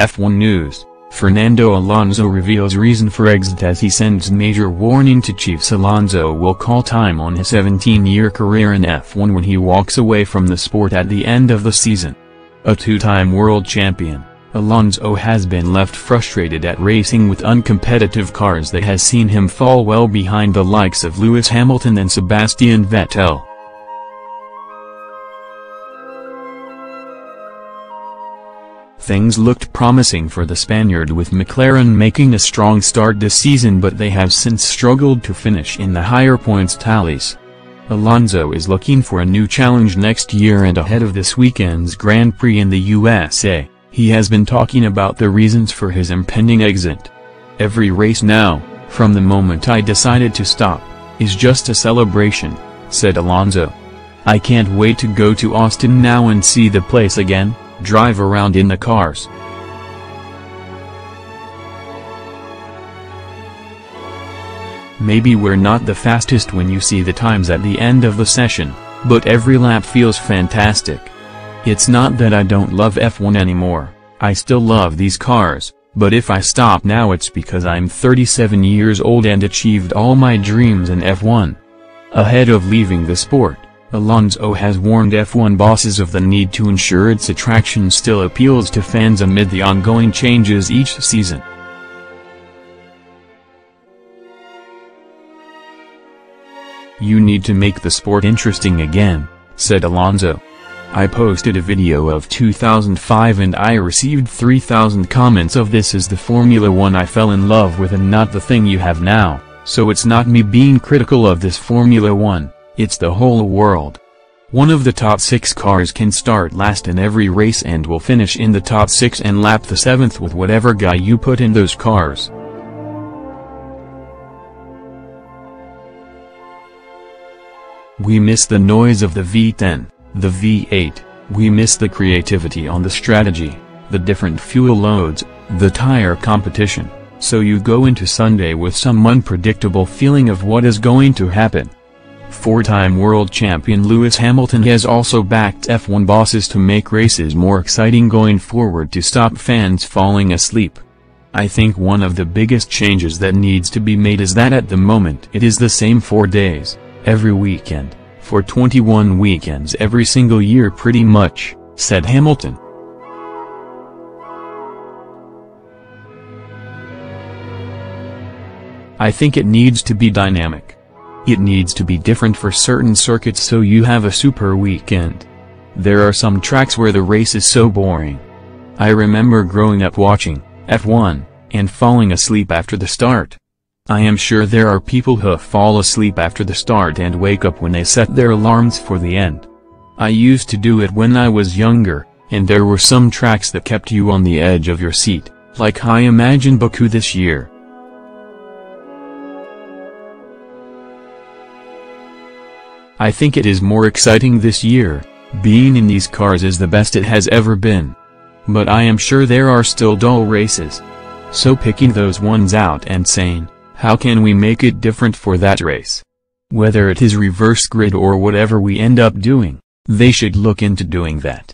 F1 News: Fernando Alonso reveals reason for exit as he sends major warning to Chiefs. Alonso will call time on his 17-year career in F1 when he walks away from the sport at the end of the season. A two-time world champion, Alonso has been left frustrated at racing with uncompetitive cars that has seen him fall well behind the likes of Lewis Hamilton and Sebastian Vettel. Things looked promising for the Spaniard with McLaren making a strong start this season, but they have since struggled to finish in the higher points tallies. Alonso is looking for a new challenge next year, and ahead of this weekend's Grand Prix in the USA, he has been talking about the reasons for his impending exit. "Every race now, from the moment I decided to stop, is just a celebration," said Alonso. "I can't wait to go to Austin now and see the place again, drive around in the cars. Maybe we're not the fastest when you see the times at the end of the session, but every lap feels fantastic. It's not that I don't love F1 anymore, I still love these cars, but if I stop now it's because I'm 37 years old and achieved all my dreams in F1." Ahead of leaving the sport, Alonso has warned F1 bosses of the need to ensure its attraction still appeals to fans amid the ongoing changes each season. "You need to make the sport interesting again," said Alonso. "I posted a video of 2005 and I received 3,000 comments of this is the Formula 1 I fell in love with and not the thing you have now, so it's not me being critical of this Formula 1. It's the whole world. One of the top 6 cars can start last in every race and will finish in the top 6 and lap the 7th with whatever guy you put in those cars. We miss the noise of the V10, the V8, we miss the creativity on the strategy, the different fuel loads, the tire competition, so you go into Sunday with some unpredictable feeling of what is going to happen." Four-time world champion Lewis Hamilton has also backed F1 bosses to make races more exciting going forward to stop fans falling asleep. "I think one of the biggest changes that needs to be made is that at the moment it is the same 4 days, every weekend, for 21 weekends every single year pretty much," said Hamilton. "I think it needs to be dynamic. It needs to be different for certain circuits so you have a super weekend. There are some tracks where the race is so boring. I remember growing up watching F1, and falling asleep after the start. I am sure there are people who fall asleep after the start and wake up when they set their alarms for the end. I used to do it when I was younger, and there were some tracks that kept you on the edge of your seat, like I imagine Baku this year. I think it is more exciting this year, being in these cars is the best it has ever been. But I am sure there are still dull races. So picking those ones out and saying, how can we make it different for that race? Whether it is reverse grid or whatever we end up doing, they should look into doing that.